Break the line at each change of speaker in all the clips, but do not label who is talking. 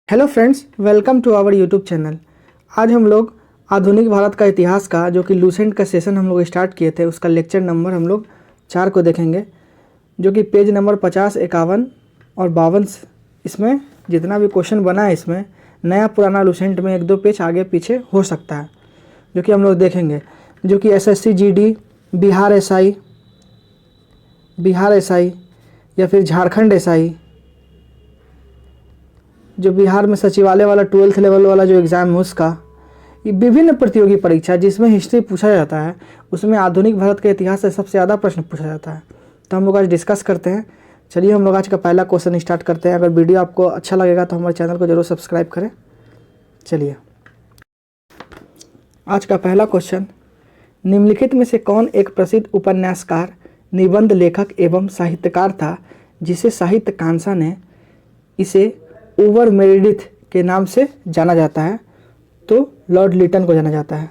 Hello friends, welcome to our YouTube channel. आज हम लोग आधुनिक भारत का इतिहास का जो कि लूसेंट का सेशन हम लोग स्टार्ट किए थे उसका लेक्चर नंबर हम लोग 4 को देखेंगे, जो कि पेज नंबर 50, 51 और 52। इसमें जितना भी क्वेश्चन बना है इसमें नया पुराना लूसेंट में 1-2 पेज आगे पीछे हो सकता है, जो कि हम लोग देखेंगे। जो कि SSC GD, बिहार एसआई या फिर झारखंड एसआई, जो बिहार में सचिवालय वाला 12th लेवल वाला जो एग्ज़ाम है उसका, ये विभिन्न प्रतियोगी परीक्षा जिसमें हिस्ट्री पूछा जाता है उसमें आधुनिक भारत के इतिहास से सबसे ज़्यादा प्रश्न पूछा जाता है। तो हम लोग आज डिस्कस करते हैं। चलिए हम लोग आज का पहला क्वेश्चन स्टार्ट करते हैं। अगर वीडियो आपको अच्छा लगेगा तो हमारे चैनल को जरूर सब्सक्राइब करें। चलिए आज का पहला क्वेश्चन, निम्नलिखित में से कौन एक प्रसिद्ध उपन्यासकार, निबंध लेखक एवं साहित्यकार था जिसे साहित्य कांसा ने इसे ओवर मेरिडिथ के नाम से जाना जाता है? तो लॉर्ड लिटन को जाना जाता है।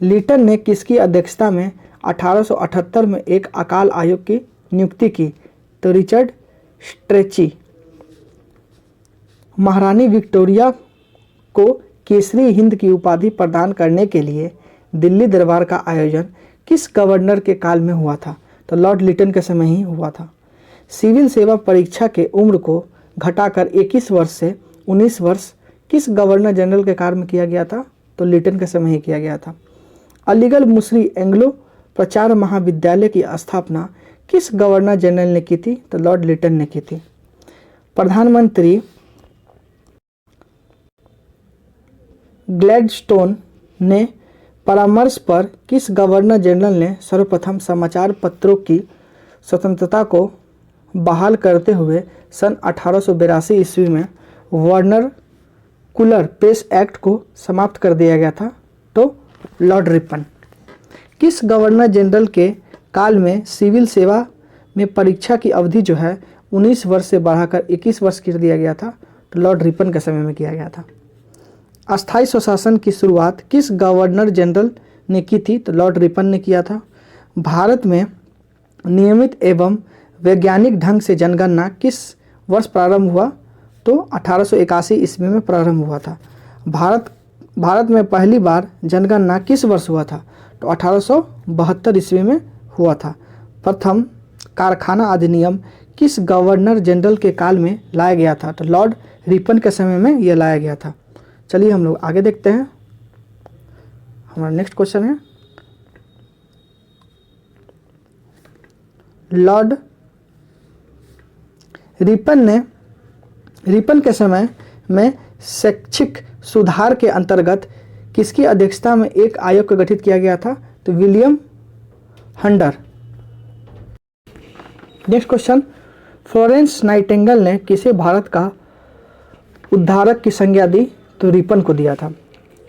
लिटन ने किसकी अध्यक्षता में 1878 में एक अकाल आयोग की नियुक्ति की? तो रिचर्ड स्ट्रेची। महारानी विक्टोरिया को केसरी हिंद की उपाधि प्रदान करने के लिए दिल्ली दरबार का आयोजन किस गवर्नर के काल में हुआ था? तो लॉर्ड लिटन के समय ही हुआ था। सिविल सेवा परीक्षा के उम्र को घटाकर 21 वर्ष से 19 वर्ष किस गवर्नर जनरल के काल में किया गया था? तो लिटन के समय ही किया गया था। अलीगढ़ मुसरी एंग्लो प्रचार महाविद्यालय की स्थापना किस गवर्नर जनरल ने की थी? तो लॉर्ड लिटन ने की थी। प्रधानमंत्री ग्लैडस्टोन ने परामर्श पर किस गवर्नर जनरल ने सर्वप्रथम समाचार पत्रों की स्वतंत्रता को बहाल करते हुए सन 1882 ईस्वी में वार्नर कुलर पेस एक्ट को समाप्त कर दिया गया था? तो लॉर्ड रिपन। किस गवर्नर जनरल के काल में सिविल सेवा में परीक्षा की अवधि जो है 19 वर्ष से बढ़ाकर 21 वर्ष कर दिया गया था? तो लॉर्ड रिपन के समय में किया गया था। अस्थायी स्वशासन की शुरुआत किस गवर्नर जनरल ने की थी? तो लॉर्ड रिपन ने किया था। भारत में नियमित एवं वैज्ञानिक ढंग से जनगणना किस वर्ष प्रारंभ हुआ? तो 1881 ईस्वी में प्रारंभ हुआ था। भारत में पहली बार जनगणना किस वर्ष हुआ था? तो 1872 ईस्वी में हुआ था। प्रथम कारखाना अधिनियम किस गवर्नर जनरल के काल में लाया गया था? तो लॉर्ड रिपन के समय में यह लाया गया था। चलिए हम लोग आगे देखते हैं। हमारा नेक्स्ट क्वेश्चन है, लॉर्ड रिपन के समय में शैक्षिक सुधार के अंतर्गत किसकी अध्यक्षता में एक आयोग का गठित किया गया था? तो William Hunter. Next question, Florence Nightingale ने किसे भारत का उद्धारक की संज्ञा दी? तो रिपन को दिया था।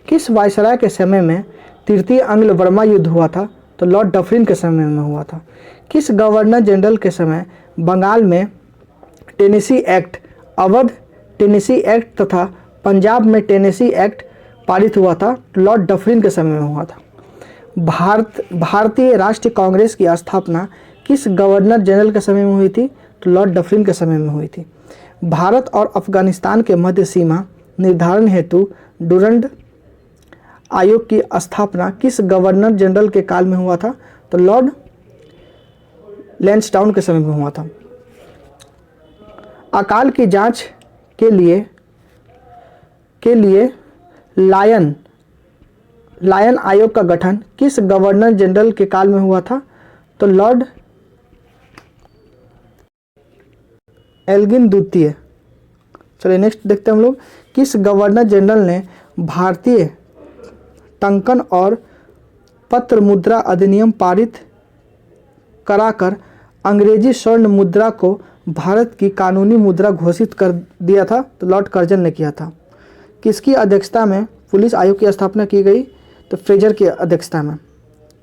किस वायसराय के समय में तृतीय एंग्लो बर्मा युद्ध हुआ था? तो लॉर्ड डफरिन के समय में हुआ था। किस गवर्नर जनरल के समय बंगाल में Tennessee act, Awadh Tennessee act तथा पंजाब में टेनेसी एक्ट पारित हुआ था? लॉर्ड डफरिन के समय में हुआ था। भारतीय राष्ट्रीय कांग्रेस की स्थापना किस गवर्नर जनरल के समय में हुई थी? तो लॉर्ड डफरिन के समय में हुई थी। भारत और अफगानिस्तान के मध्य सीमा निर्धारण हेतु डुरंड आयोग की स्थापना किस गवर्नर जनरल के काल में हुआ था? तो लॉर्ड लैंसडाउन के समय में हुआ था। अकाल की जांच के लिए लायन आयोग का गठन किस गवर्नर जनरल के काल में हुआ था? तो लॉर्ड एल्गिन द्वितीय। चलिए नेक्स्ट देखते हैं हम लोग। किस गवर्नर जनरल ने भारतीय टंकन और पत्र मुद्रा अधिनियम पारित कराकर अंग्रेजी स्वर्ण मुद्रा को भारत की कानूनी मुद्रा घोषित कर दिया था? तो लॉर्ड कर्जन ने किया था। किसकी अध्यक्षता में पुलिस आयोग की स्थापना की गई? तो फ्रेजर की अध्यक्षता में।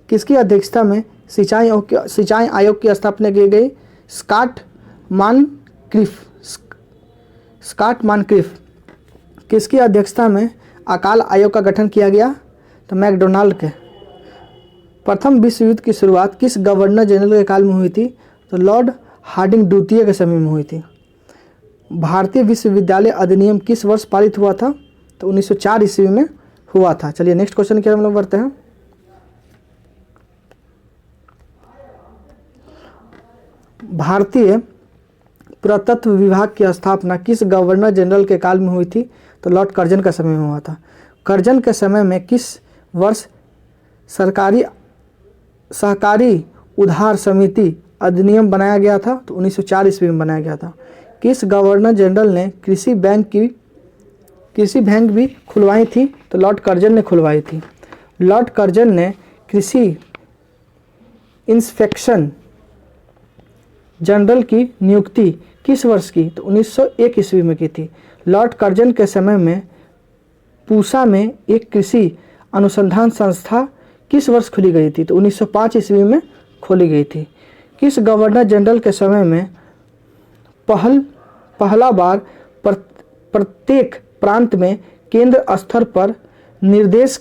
किसकी अध्यक्षता में सिंचाई आयोग की स्थापना की गई? स्कॉट मानक्रिफ। किसकी अध्यक्षता में अकाल आयोग का गठन किया गया? तो मैकडोनाल्ड के। प्रथम विश्व युद्ध की शुरुआत किस गवर्नर जनरल के काल में हुई थी? तो लॉर्ड हार्डिंग द्वितीय के समय में हुई थी। भारतीय विश्वविद्यालय अधिनियम किस वर्ष पारित हुआ था? तो 1904 ईस्वी में हुआ था। चलिए नेक्स्ट क्वेश्चन की हम लोग बढ़ते हैं। भारतीय पुरातत्व विभाग की स्थापना किस गवर्नर जनरल के काल में हुई थी? तो लॉर्ड कर्जन के समय में हुआ था। कर्जन के समय में किस वर्ष सहकारी उधार समिति अधिनियम बनाया गया था? तो 1904 ईस्वी में बनाया गया था। किस गवर्नर जनरल ने कृषि बैंक भी खुलवाई थी? तो लॉर्ड कर्जन ने खुलवाई थी। लॉर्ड कर्जन ने कृषि इंस्पेक्शन जनरल की नियुक्ति किस वर्ष की? तो 1901 ईस्वी में की थी। लॉर्ड कर्जन के समय में पूसा में एक कृषि अनुसंधान संस्था किस वर्ष खुली गई थी? तो 1905 ईस्वी में खोली गई थी। किस गवर्नर जनरल के समय में पहला बार प्रत्येक प्रांत में केंद्र स्तर पर निर्देश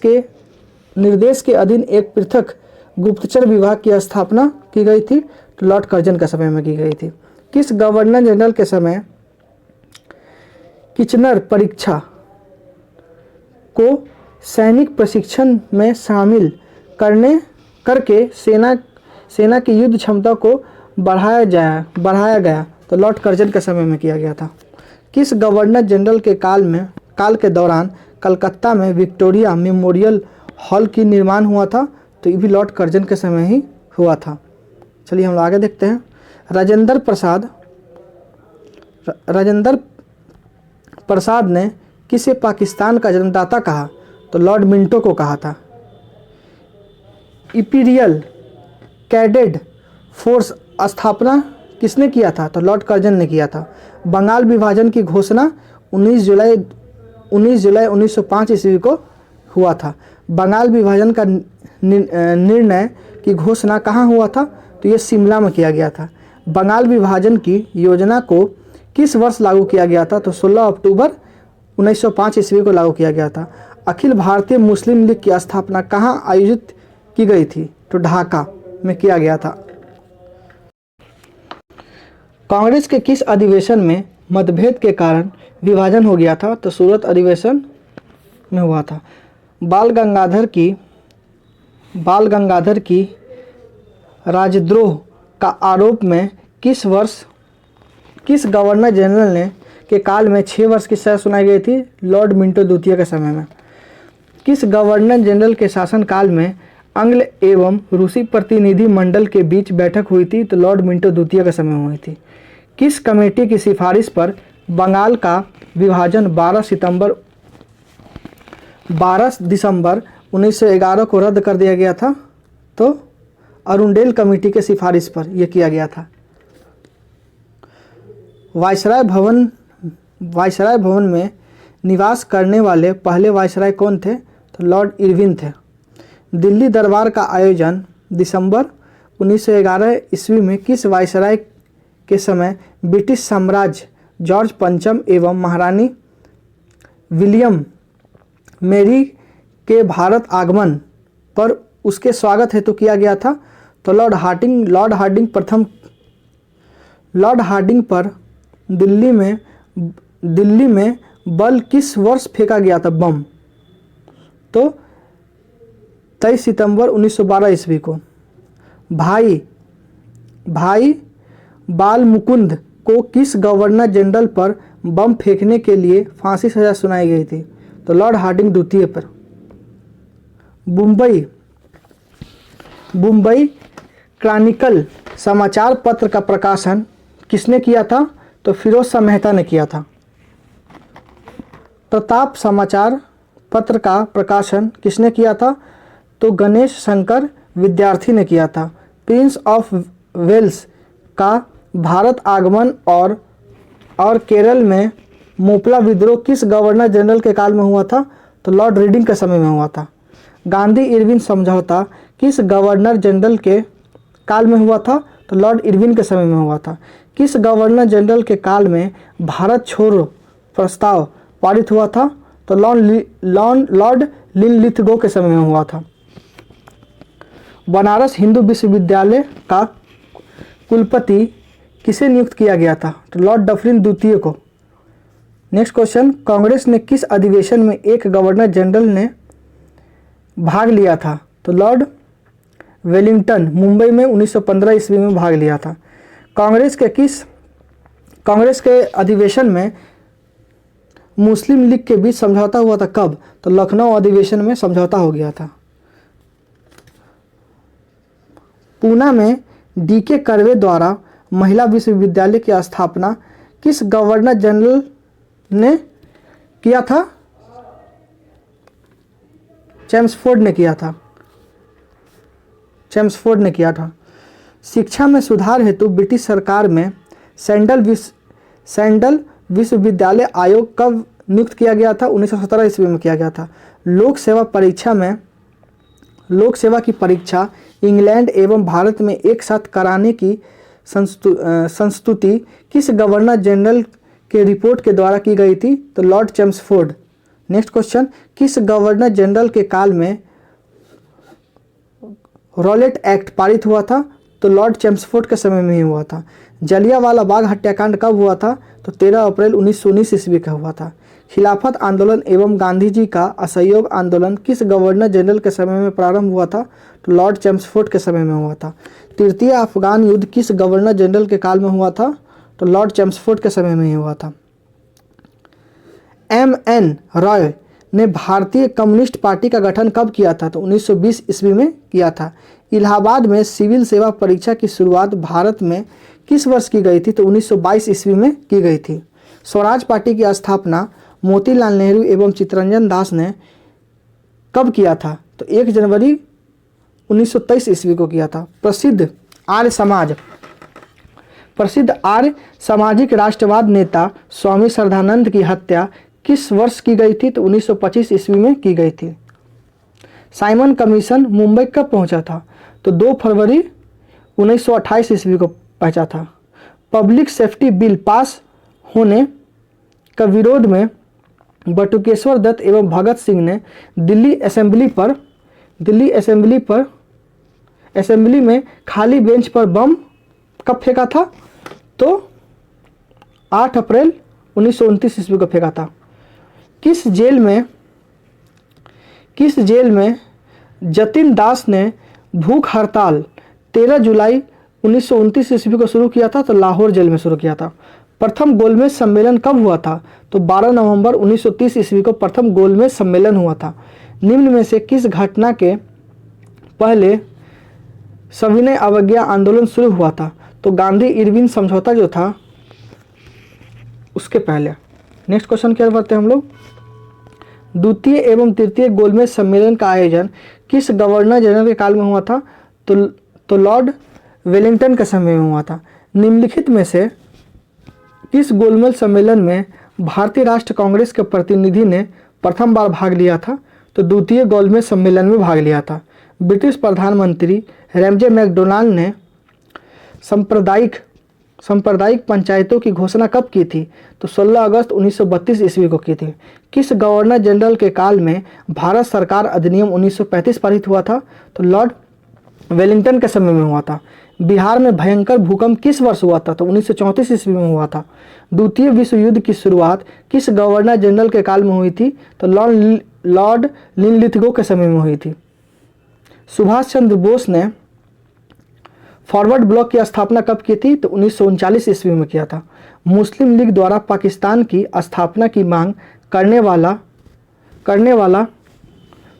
के अधीन एक पृथक गुप्तचर विभाग की स्थापना की गई थी? तो लॉर्ड कर्जन के समय में की गई थी। किस गवर्नर जनरल के समय किचनर परीक्षा को सैनिक प्रशिक्षण में शामिल करके सेना की युद्ध क्षमता को बढ़ाया गया? तो लॉर्ड कर्जन के समय में किया गया था। किस गवर्नर जनरल के काल के दौरान कलकत्ता में विक्टोरिया मेमोरियल हॉल की निर्माण हुआ था? तो ये भी लॉर्ड कर्जन के समय ही हुआ था। चलिए हम आगे देखते हैं। राजेंद्र प्रसाद ने किसे पाकिस्तान का जन्मदाता कहा? तो लॉर्ड मिंटो को कहा था। इंपीरियल कैडेट फोर्स स्थापना किसने किया था? तो लॉर्ड कर्जन ने किया था। बंगाल विभाजन की घोषणा 19 जुलाई 1905 ईस्वी को हुआ था। बंगाल विभाजन का निर्णय की घोषणा कहाँ हुआ था? तो ये शिमला में किया गया था। बंगाल विभाजन की योजना को किस वर्ष लागू किया गया था? तो 16 अक्टूबर 1905 ईस्वी को लागू किया गया था। अखिल भारतीय मुस्लिम लीग की स्थापना कहाँ आयोजित की गई थी? तो ढाका में किया गया था। कांग्रेस के किस अधिवेशन में मतभेद के कारण विभाजन हो गया था? तो सूरत अधिवेशन में हुआ था। बाल गंगाधर की राजद्रोह का आरोप में किस गवर्नर जनरल के काल में 6 वर्ष की सजा सुनाई गई थी? लॉर्ड मिंटो द्वितीय के समय में। किस गवर्नर जनरल के शासनकाल में आंग्ल एवं रूसी प्रतिनिधि मंडल के बीच बैठक हुई थी? तो लॉर्ड मिंटो द्वितीय के समय हुई थी। किस कमेटी की सिफारिश पर बंगाल का विभाजन 12 दिसंबर 1911 को रद्द कर दिया गया था? तो अरुंडेल कमेटी के सिफारिश पर यह किया गया था। वायसराय भवन में निवास करने वाले पहले वायसराय कौन थे? तो लॉर्ड इरविन थे। दिल्ली दरबार का आयोजन दिसंबर 1911 ईस्वी में किस वायसराय के समय ब्रिटिश साम्राज्य जॉर्ज पंचम एवं महारानी विलियम मेरी के भारत आगमन पर उसके स्वागत हेतु किया गया था? तो लॉर्ड हार्डिंग पर दिल्ली में बल किस वर्ष फेंका गया था बम? तो 23 सितंबर 1912 ईस्वी को। भाई बाल मुकुंद को किस गवर्नर जनरल पर बम फेंकने के लिए फांसी सजा सुनाई गई थी? तो लॉर्ड हार्डिंग द्वितीय पर। मुंबई क्रॉनिकल समाचार पत्र का प्रकाशन किसने किया था? तो फिरोज शाह मेहता ने किया था। प्रताप समाचार पत्र का प्रकाशन किसने किया था? तो गणेश शंकर विद्यार्थी ने किया था। प्रिंस ऑफ वेल्स का भारत आगमन और केरल में मोपला विद्रोह किस गवर्नर जनरल के काल में हुआ था? तो लॉर्ड रीडिंग के समय में हुआ था। गांधी इरविन समझौता किस गवर्नर जनरल के काल में हुआ था? तो लॉर्ड इरविन के समय में हुआ था। किस गवर्नर जनरल के काल में भारत छोड़ो प्रस्ताव पारित हुआ था? तो लॉर्ड लिनलिथगो के समय में हुआ था। बनारस हिंदू विश्वविद्यालय का कुलपति किसे नियुक्त किया गया था? तो लॉर्ड डफरिन द्वितीय को नेक्स्ट क्वेश्चन, कांग्रेस ने किस अधिवेशन में एक गवर्नर जनरल ने भाग लिया था? तो लॉर्ड वेलिंगटन मुंबई में 1915 ईस्वी में भाग लिया था। कांग्रेस के अधिवेशन में मुस्लिम लीग के बीच समझौता हुआ था कब? तो लखनऊ अधिवेशन में समझौता हो गया था। पूना में डीके कर्वे द्वारा महिला विश्वविद्यालय की स्थापना किस गवर्नर जनरल ने किया था? चेम्सफोर्ड ने किया था। चेम्सफोर्ड ने किया था। शिक्षा में सुधार हेतु ब्रिटिश सरकार में सैंडल विश्वविद्यालय आयोग कब नियुक्त किया गया था? 1917 ईस्वी में किया गया था। लोक सेवा की परीक्षा इंग्लैंड एवं भारत में एक साथ कराने की संस्तुति किस गवर्नर जनरल के रिपोर्ट के द्वारा की गई थी? तो लॉर्ड चेम्सफोर्ड। नेक्स्ट क्वेश्चन, किस गवर्नर जनरल के काल में रॉलेट एक्ट पारित हुआ था? तो लॉर्ड चेम्सफोर्ड के समय में ही हुआ था। जलियांवाला बाग हत्याकांड कब हुआ था? तो 13 अप्रैल 1919 ईस्वी का हुआ था। खिलाफत आंदोलन एवं गांधी जी का असहयोग आंदोलन किस गवर्नर जनरल के समय में प्रारंभ हुआ था? तो लॉर्ड चेम्सफोर्ड के समय में हुआ था। तृतीय अफगान युद्ध किस गवर्नर जनरल के काल में हुआ था? तो लॉर्ड चेम्सफोर्ड के समय में ही हुआ था। M.N. रॉय ने भारतीय कम्युनिस्ट पार्टी का गठन कब किया था? तो 1920 ईस्वी में किया था। इलाहाबाद में सिविल सेवा परीक्षा की शुरुआत भारत में किस वर्ष की गई थी? तो 1922 ईस्वी में की गई थी। स्वराज पार्टी की स्थापना मोतीलाल नेहरू एवं चित्तरंजन दास ने कब किया था? तो 1 जनवरी 1923 ईस्वी को किया था। प्रसिद्ध आर्य सामाजिक राष्ट्रवाद नेता स्वामी श्रद्धानंद की हत्या किस वर्ष की गई थी? तो 1925 ईस्वी में की गई थी। साइमन कमीशन मुंबई कब पहुंचा था? तो 2 फरवरी 1928 ईस्वी को पहुंचा था। पब्लिक सेफ्टी बिल पास होने का विरोध में बटुकेश्वर दत्त एवं भगत सिंह ने दिल्ली असेंबली में खाली बेंच पर बम कब फेंका था? तो 8 अप्रैल 1929 ईस्वी को फेंका था। किस जेल में जतिन दास ने भूख हड़ताल 13 जुलाई 1929 ईस्वी को शुरू किया था? तो लाहौर जेल में शुरू किया था। प्रथम गोलमेज सम्मेलन कब हुआ था? तो 12 नवंबर 1930 ईस्वी को प्रथम गोलमेज सम्मेलन हुआ था। निम्न में से किस घटना के पहले सविनय अवज्ञा आंदोलन शुरू हुआ था? तो गांधी इरविन समझौता जो था उसके पहले। नेक्स्ट क्वेश्चन क्या करते हैं हम लोग, द्वितीय एवं तृतीय गोलमेज सम्मेलन का आयोजन किस गवर्नर जनरल के काल में हुआ था? तो लॉर्ड वेलिंगटन के समय में हुआ था। निम्नलिखित में से किस गोलमेज सम्मेलन में भारतीय राष्ट्र कांग्रेस के प्रतिनिधि ने प्रथम बार भाग लिया था? तो द्वितीय गोलमेज सम्मेलन में भाग लिया था। ब्रिटिश प्रधानमंत्री रैमजे मैकडोनाल्ड ने सांप्रदायिक पंचायतों की घोषणा कब की थी? तो 16 अगस्त 1932 ईस्वी को की थी। किस गवर्नर जनरल के काल में भारत सरकार अधिनियम 1935 पारित हुआ था? तो लॉर्ड वेलिंगटन के समय में हुआ था। बिहार में भयंकर भूकंप किस वर्ष हुआ था? तो 1934 ईस्वी में हुआ था। द्वितीय विश्व युद्ध की शुरुआत किस गवर्नर जनरल के काल में हुई थी? तो लॉर्ड लिनलिथगो के समय में हुई थी। सुभाष चंद्र बोस ने फॉरवर्ड ब्लॉक की स्थापना कब की थी? तो 1939 ईस्वी में किया था। मुस्लिम लीग द्वारा पाकिस्तान की स्थापना की मांग करने वाला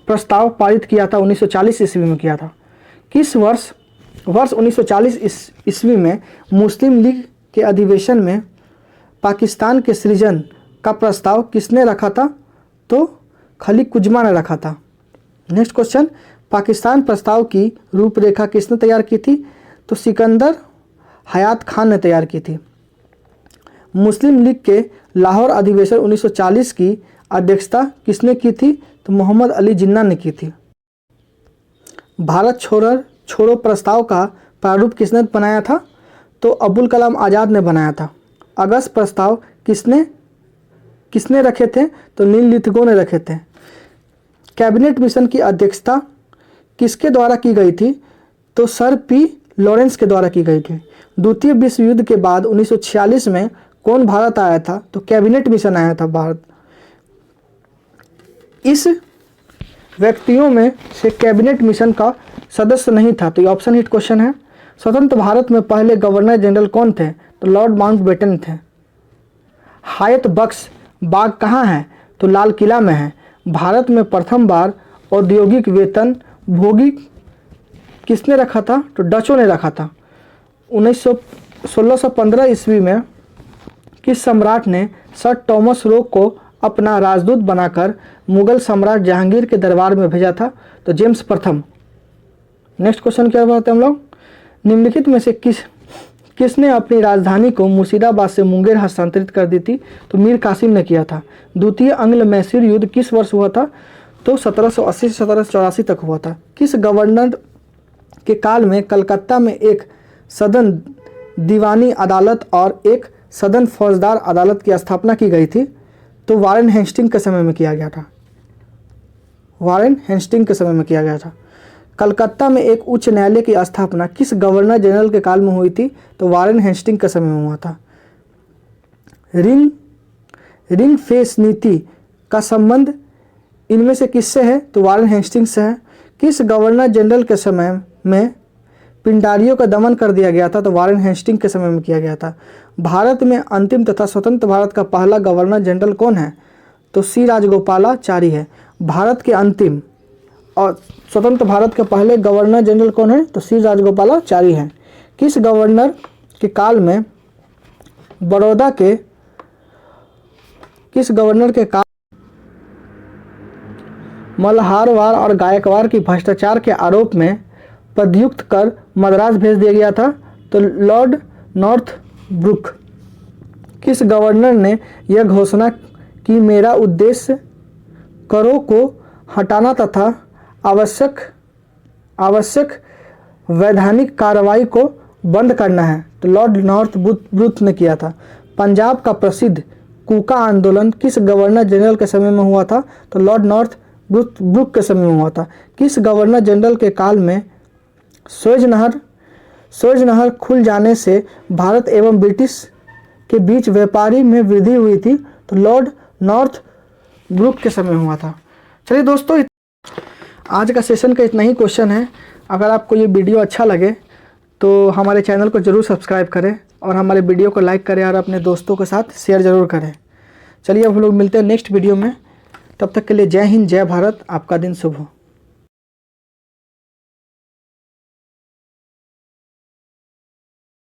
प्रस्ताव पारित किया था 1940 ईस्वी में किया था। किस वर्ष 1940 ईस्वी में मुस्लिम लीग के अधिवेशन में पाकिस्तान के सृजन का प्रस्ताव किसने रखा था? तो खलील कुजमा ने रखा था। नेक्स्ट क्वेश्चन, पाकिस्तान प्रस्ताव की रूपरेखा किसने तैयार की थी? तो सिकंदर हयात खान ने तैयार की थी। मुस्लिम लीग के लाहौर अधिवेशन 1940 की अध्यक्षता किसने की थी? तो मोहम्मद अली जिन्ना ने की थी। भारत छोड़ो प्रस्ताव का प्रारूप किसने बनाया था? तो अबुल कलाम आज़ाद ने बनाया था। अगस्त प्रस्ताव किसने रखे थे? तो लिनलिथगो ने रखे थे। कैबिनेट मिशन की अध्यक्षता किसके द्वारा की गई थी? तो सर पी लॉरेंस के द्वारा की गई थी। द्वितीय विश्व युद्ध के बाद 1946 में कौन भारत आया था? तो कैबिनेट मिशन आया था भारत। इस व्यक्तियों में से कैबिनेट मिशन का सदस्य नहीं था, तो ये ऑप्शन हिट क्वेश्चन है। स्वतंत्र भारत में पहले गवर्नर जनरल कौन थे? तो लॉर्ड माउंटबेटन थे। हायत बख्श बाग कहाँ है? तो लाल किला में है। भारत में प्रथम बार औद्योगिक वेतन भोगी किसने रखा था? तो डचों ने रखा था। 1615 ईस्वी में किस सम्राट ने सर टॉमस रो को अपना राजदूत बनाकर मुगल सम्राट जहांगीर के दरबार में भेजा था? तो जेम्स प्रथम। नेक्स्ट क्वेश्चन क्या बात है हम लोग, निम्नलिखित में से किसने अपनी राजधानी को मुर्शिदाबाद से मुंगेर हस्तांतरित कर दी थी? तो मीर कासिम ने किया था। द्वितीय आंग्ल मैसूर युद्ध किस वर्ष हुआ था? तो 1780 से 1784 तक हुआ था। किस गवर्नर के काल में कलकत्ता में एक सदन दीवानी अदालत और एक सदन फौजदार अदालत की स्थापना की गई थी? तो वारेन हेस्टिंग के समय में किया गया था। वारेन हेस्टिंग के समय में किया गया था। कलकत्ता में एक उच्च न्यायालय की स्थापना किस गवर्नर जनरल के काल में हुई थी? तो वारेन हेस्टिंग के समय में हुआ था। रिंग फेंस नीति का संबंध इनमें से किससे है? तो वारेन हेस्टिंग से है। किस गवर्नर जनरल के समय में पिंडारियों का दमन कर दिया गया था? तो वारेन हेस्टिंग के समय में किया गया था। भारत में अंतिम तथा स्वतंत्र भारत का पहला गवर्नर जनरल कौन है? तो सी राजगोपालाचारी है। भारत के अंतिम और स्वतंत्र भारत के पहले गवर्नर जनरल कौन है? तो सी राजगोपालाचारी हैं। किस गवर्नर के काल में बड़ौदा के मल्हारवाड़ और गायकवाड़ की भ्रष्टाचार के आरोप में पदयुक्त कर मद्रास भेज दिया गया था? तो लॉर्ड नॉर्थब्रुक। किस गवर्नर ने यह घोषणा की मेरा उद्देश्य करों को हटाना तथा आवश्यक वैधानिक कार्रवाई को बंद करना है? तो लॉर्ड नॉर्थब्रुक ने किया था। पंजाब का प्रसिद्ध कूका आंदोलन किस गवर्नर जनरल के समय में हुआ था? तो लॉर्ड नॉर्थब्रुक के समय में हुआ था। किस गवर्नर जनरल के काल में सुएज नहर खुल जाने से भारत एवं ब्रिटिश के बीच व्यापारी में वृद्धि हुई थी? तो लॉर्ड नॉर्थब्रुक के समय हुआ था। चलिए दोस्तों, आज का सेशन का इतना ही क्वेश्चन है। अगर आपको ये वीडियो अच्छा लगे तो हमारे चैनल को ज़रूर सब्सक्राइब करें और हमारे वीडियो को लाइक करें और अपने दोस्तों के साथ शेयर ज़रूर करें। चलिए अब हम लोग मिलते हैं नेक्स्ट वीडियो में। तब तक के लिए जय हिंद, जय भारत। आपका दिन शुभ हो।